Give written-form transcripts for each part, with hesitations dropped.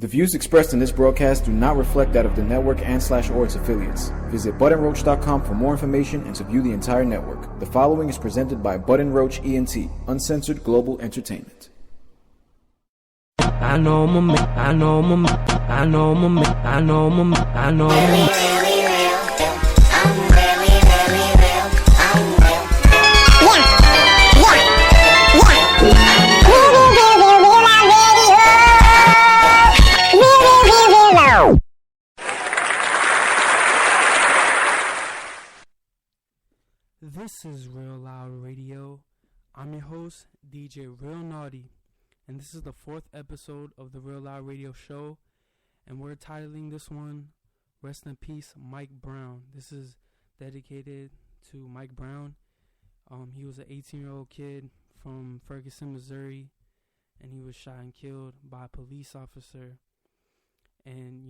The views expressed in this broadcast do not reflect that of the network and/or its affiliates. Visit buttonroach.com for more information and to view the entire network. The following is presented by Button Roach ENT, Uncensored Global Entertainment. I know This is Real Loud Radio. I'm your host, DJ Real Naughty, and this is the 4th episode of the Real Loud Radio show, and we're titling this one, Rest in Peace, Mike Brown. This is dedicated to Mike Brown. He was an 18-year-old kid from Ferguson, Missouri, and he was shot and killed by a police officer. And,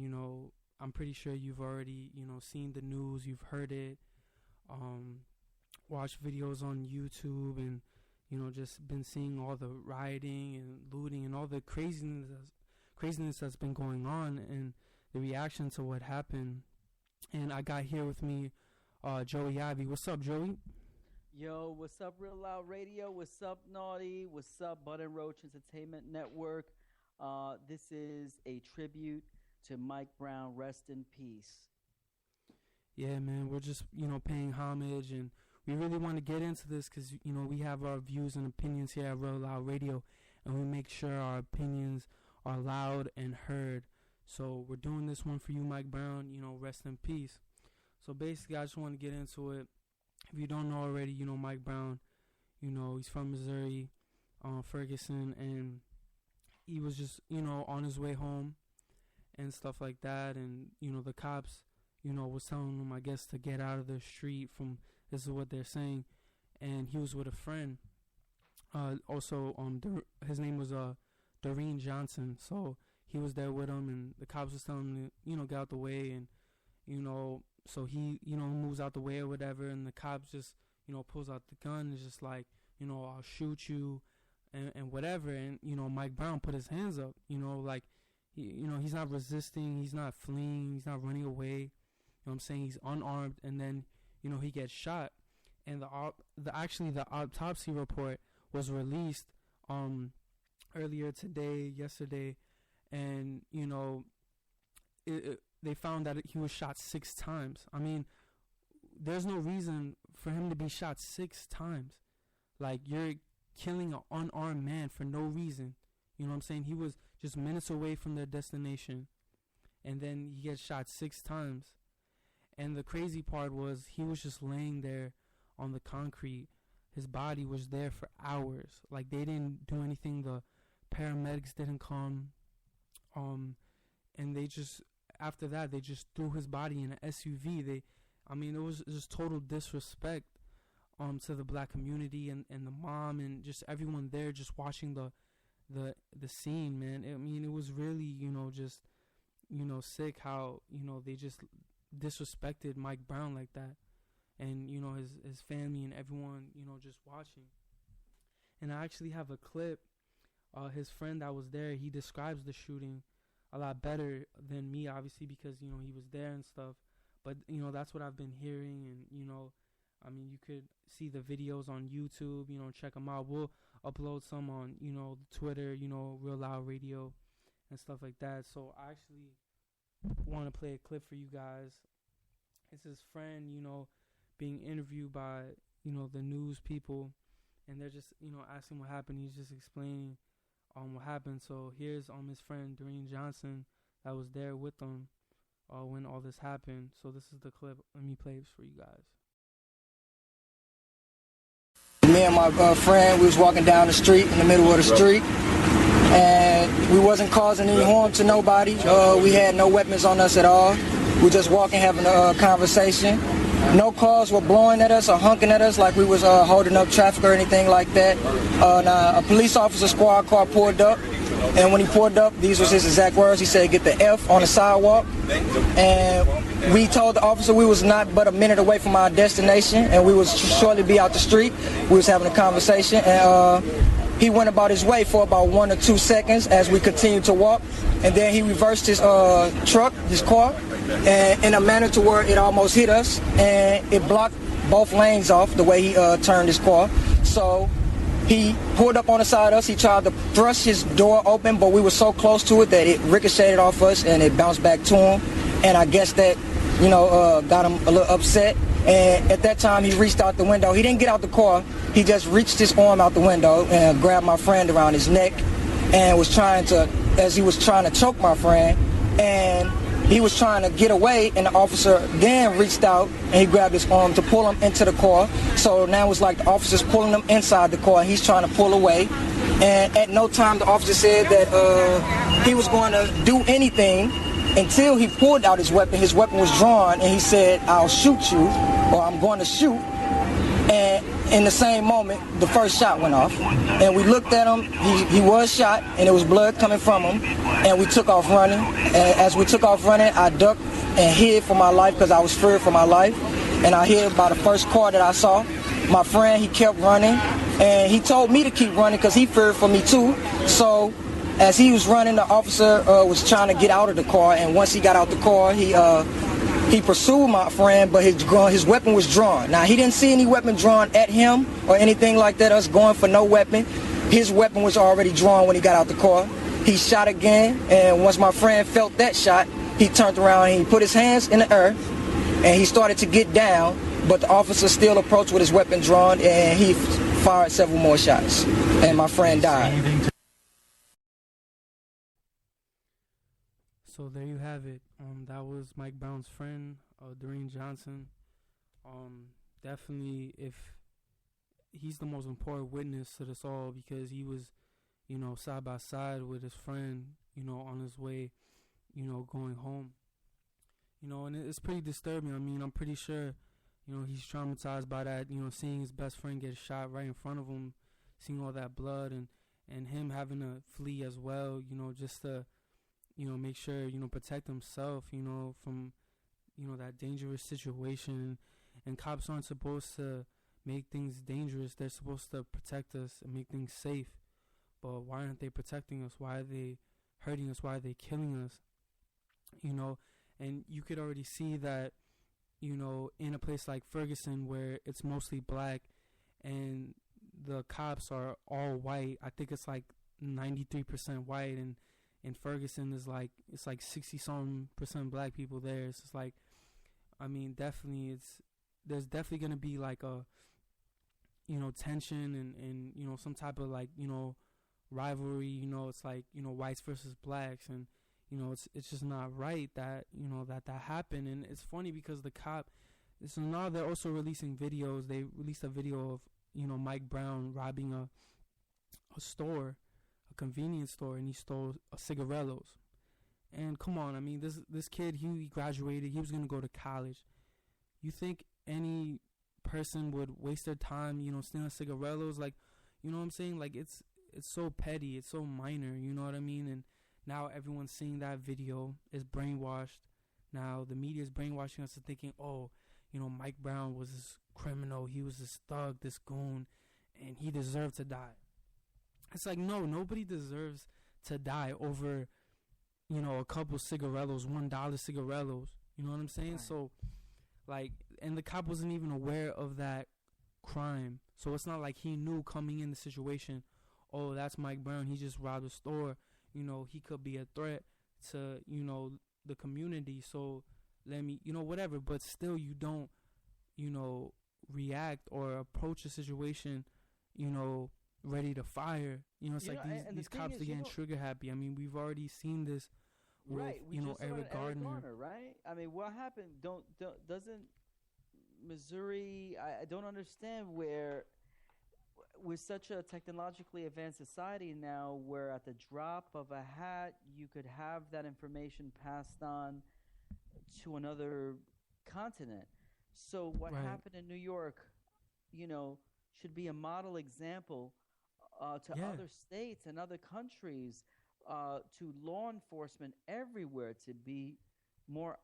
I'm pretty sure you've already, seen the news, you've heard it, watched videos on YouTube, and just been seeing all the rioting and looting and all the craziness that's been going on and the reaction to what happened. And I got here with me Joey Ivy. What's up, Joey? Yo, what's up, Real Loud Radio? What's up, Naughty? What's up, Button Roach Entertainment Network? This is a tribute to Mike Brown. Rest in peace. Yeah, man, we're just paying homage, and we really want to get into this because, we have our views and opinions here at Real Loud Radio, and we make sure our opinions are loud and heard. So we're doing this one for you, Mike Brown, rest in peace. So basically, I just want to get into it. If you don't know already, Mike Brown, he's from Missouri, Ferguson, and he was just, on his way home and stuff like that. And, the cops, was telling him, I guess, to get out of the street from... This is what they're saying, and he was with a friend. His name was Doreen Johnson, so he was there with him, and the cops was telling him to, get out the way, and, so he, moves out the way or whatever, and the cops just, pulls out the gun and is just like, I'll shoot you, and whatever, and, Mike Brown put his hands up, like, he's not resisting, he's not fleeing, he's not running away, you know what I'm saying, he's unarmed, and then, he gets shot, and the autopsy report was released earlier yesterday, and they found that he was shot 6 times. I mean, there's no reason for him to be shot 6 times. Like, you're killing an unarmed man for no reason. You know what I'm saying? He was just minutes away from their destination, and then he gets shot 6 times. And the crazy part was he was just laying there on the concrete. His body was there for hours. Like, they didn't do anything. The paramedics didn't come. And they just, after that, they just threw his body in an SUV. It was just total disrespect to the black community and the mom and just everyone there just watching the scene, man. It was really, just, sick how, they just disrespected Mike Brown like that, and his family and everyone just watching. And I actually have a clip. His friend that was there, he describes the shooting a lot better than me, obviously, because he was there and stuff, but that's what I've been hearing. And you could see the videos on YouTube, check them out. We'll upload some on Twitter, Real Loud Radio and stuff like that. So I actually want to play a clip for you guys. It's his friend, being interviewed by, the news people, and they're just, asking what happened. He's just explaining what happened. So here's his friend Doreen Johnson that was there with them when all this happened. So this is the clip. Let me play this for you guys. Me and my friend, we was walking down the street in the middle of the street, and we wasn't causing any harm to nobody. We had no weapons on us at all. We just walking, having a conversation. No cars were blowing at us or honking at us like we was holding up traffic or anything like that. Now, a police officer squad car pulled up, and when he pulled up, these was his exact words. He said, "Get the F on the sidewalk." And we told the officer we was not but a minute away from our destination, and we was shortly be out the street. We was having a conversation, and He went about his way for about 1 or 2 seconds as we continued to walk, and then he reversed his truck, his car, and in a manner to where it almost hit us, and it blocked both lanes off the way he turned his car. So he pulled up on the side of us. He tried to thrust his door open, but we were so close to it that it ricocheted off us and it bounced back to him. And I guess that, got him a little upset. And at that time, he reached out the window. He didn't get out the car. He just reached his arm out the window and grabbed my friend around his neck and was trying to choke my friend. And he was trying to get away, and the officer then reached out and he grabbed his arm to pull him into the car. So now it was like the officer's pulling him inside the car and he's trying to pull away. And at no time the officer said that he was going to do anything until he pulled out his weapon. His weapon was drawn and he said, "I'll shoot you," or "I'm going to shoot." And in the same moment, the first shot went off. And we looked at him. He was shot, and there was blood coming from him. And we took off running. And as we took off running, I ducked and hid for my life because I was feared for my life. And I hid by the first car that I saw. My friend, he kept running. And he told me to keep running because he feared for me too. So as he was running, the officer was trying to get out of the car. And once he got out the car, he pursued my friend, but his weapon was drawn. Now, he didn't see any weapon drawn at him or anything like that, us going for no weapon. His weapon was already drawn when he got out the car. He shot again, and once my friend felt that shot, he turned around and he put his hands in the air, and he started to get down, but the officer still approached with his weapon drawn, and he fired several more shots, and my friend died. So there you have it. That was Mike Brown's friend, Doreen Johnson. Definitely, if he's the most important witness to this all, because he was, side by side with his friend, on his way, going home. And it's pretty disturbing. I mean, I'm pretty sure, he's traumatized by that, seeing his best friend get shot right in front of him, seeing all that blood, and him having to flee as well, just to make sure, protect himself, from, that dangerous situation. And cops aren't supposed to make things dangerous. They're supposed to protect us and make things safe. But why aren't they protecting us? Why are they hurting us? Why are they killing us? And you could already see that, in a place like Ferguson, where it's mostly black and the cops are all white. I think it's like 93% white, and in Ferguson it's like 60-something% black people there. It's just like, I mean, definitely there's definitely gonna be like a tension and some type of like rivalry. It's like whites versus blacks, and it's just not right that that happened. And it's funny because the cop, so now they're also releasing videos. They released a video of Mike Brown robbing a store, a convenience store, and he stole cigarillos. And come on, I mean, this kid, he graduated, he was gonna go to college. You think any person would waste their time, stealing cigarillos? Like, what I'm saying? Like, it's so petty, it's so minor, you know what I mean? And now everyone's seeing that video, is brainwashed. Now the media is brainwashing us to thinking, oh, Mike Brown was this criminal, he was this thug, this goon, and he deserved to die. It's like, no, nobody deserves to die over, a couple cigarillos, $1 cigarillos. You know what I'm saying? Right. So, like, and the cop wasn't even aware of that crime. So it's not like he knew coming in the situation, oh, that's Mike Brown, he just robbed a store. He could be a threat to, the community. So let me, whatever. But still, you don't, react or approach a situation, ready to fire. It's like these cops are getting trigger happy. I mean, we've already seen this with, right. Eric Gardner, right? I mean, what happened? Doesn't Missouri? I don't understand where, with such a technologically advanced society now, where at the drop of a hat you could have that information passed on to another continent. So what happened in New York, should be a model example to other states and other countries, to law enforcement everywhere, to be more,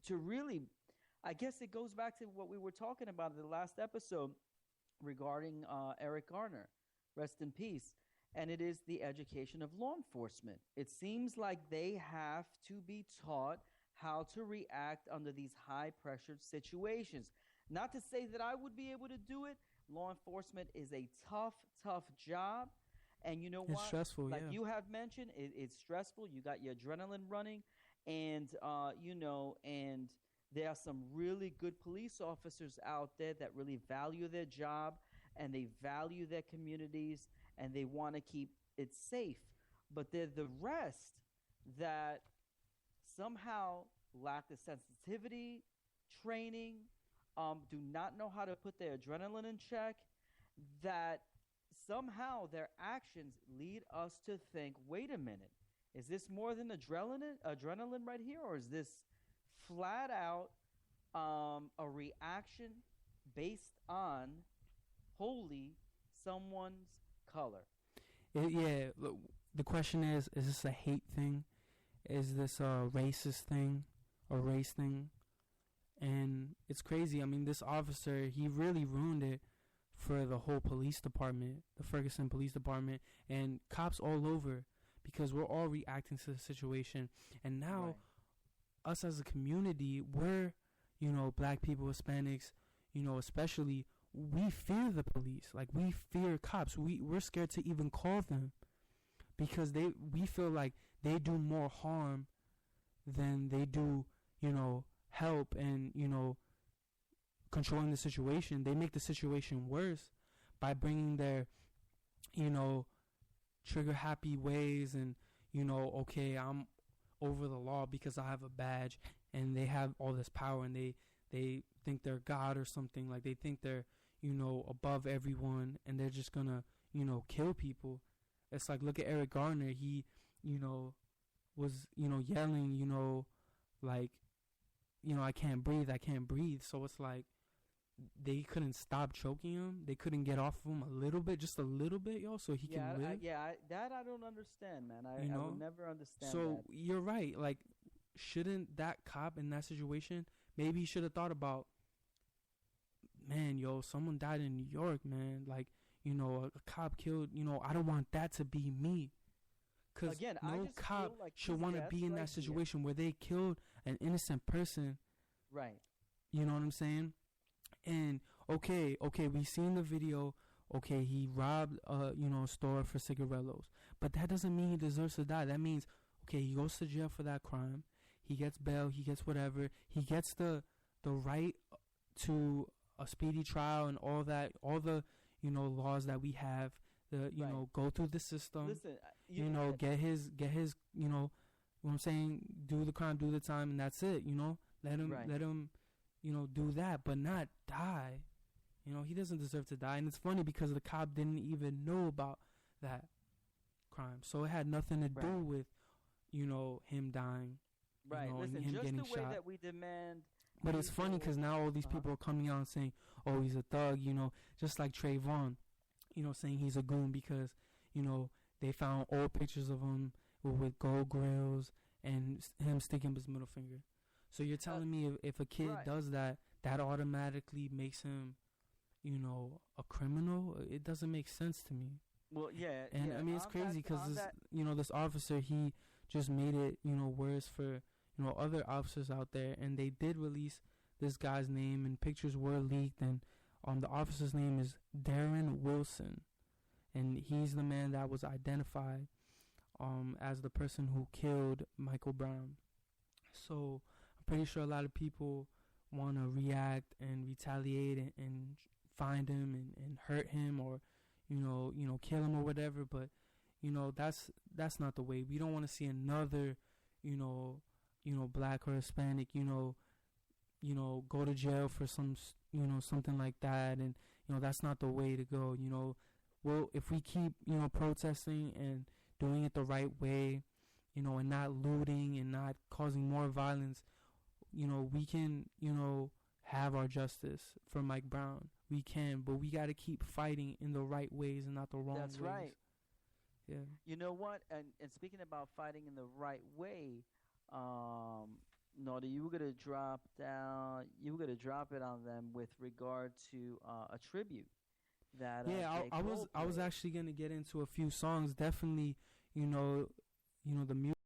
to really, I guess it goes back to what we were talking about in the last episode regarding Eric Garner. rest in peace. And it is the education of law enforcement. It seems like they have to be taught how to react under these high pressured situations. Not to say that I would be able to do it. Law enforcement is a tough, tough job. And you know It's what? stressful, Like yeah. you have mentioned, it's stressful. You got your adrenaline running. And, and there are some really good police officers out there that really value their job and they value their communities and they want to keep it safe. But they're the rest that somehow lack the sensitivity, training, do not know how to put their adrenaline in check, that somehow their actions lead us to think, wait a minute, is this more than adrenaline right here, or is this flat out a reaction based on wholly someone's color? Yeah, look, the question is this a hate thing? Is this a racist thing? A race thing? And it's crazy. I mean, this officer, he really ruined it for the whole police department, the Ferguson Police Department, and cops all over, because we're all reacting to the situation. And now, us as a community, we're, black people, Hispanics, especially, we fear the police. Like, we fear cops. We're scared to even call them because we feel like they do more harm than they do, help and, controlling the situation. They make the situation worse by bringing their, trigger happy ways and, okay, I'm over the law because I have a badge, and they have all this power, and they think they're God or something. Like, they think they're, above everyone, and they're just gonna, kill people. It's like, look at Eric Garner. He, was, yelling, like, I can't breathe. So it's like, they couldn't stop choking him. They couldn't get off of him a little bit, just a little bit, so he can live. That I don't understand, man. I will never understand so that. You're right. Like, shouldn't that cop in that situation, maybe he should have thought about, man, someone died in New York, man. Like, a cop killed, I don't want that to be me. Because no cop should want to be in that situation where they killed an innocent person. Right. You know what I'm saying? And okay, we seen the video. Okay, he robbed a store for cigarillos, but that doesn't mean he deserves to die. That means, okay, he goes to jail for that crime. He gets bail. He gets whatever. He gets the right to a speedy trial and all that. All the laws that we have. Go through the system. Listen, get his what I'm saying, do the crime, do the time, and that's it. Let him do that, but not die. He doesn't deserve to die. And it's funny because the cop didn't even know about that crime, so it had nothing to do with him dying. Right. And Listen, him just getting the way shot. that we demand. But it's funny because now all these people are coming out and saying, "Oh, he's a thug," just like Trayvon, saying he's a goon because they found old pictures of him with gold grills and him sticking his middle finger. So you're telling me if a kid does that, that automatically makes him, a criminal? It doesn't make sense to me. Well, yeah. And yeah, I mean, it's crazy because this officer, he just made it, worse for, other officers out there. And they did release this guy's name, and pictures were leaked. And the officer's name is Darren Wilson. And he's the man that was identified as the person who killed Michael Brown. So I'm pretty sure a lot of people want to react and retaliate and find him and hurt him or, kill him or whatever. But, that's not the way. We don't want to see another, black or Hispanic, go to jail for something like that. And, that's not the way to go. Well, if we keep, protesting and doing it the right way, and not looting and not causing more violence, we can, have our justice for Mike Brown. We can, but we got to keep fighting in the right ways and not the wrong ways. That's right. Yeah. You know what? And speaking about fighting in the right way, Naughty, you were gonna drop it on them with regard to a tribute that Yeah, J. I Cole was played. actually gonna get into a few songs. Definitely, the music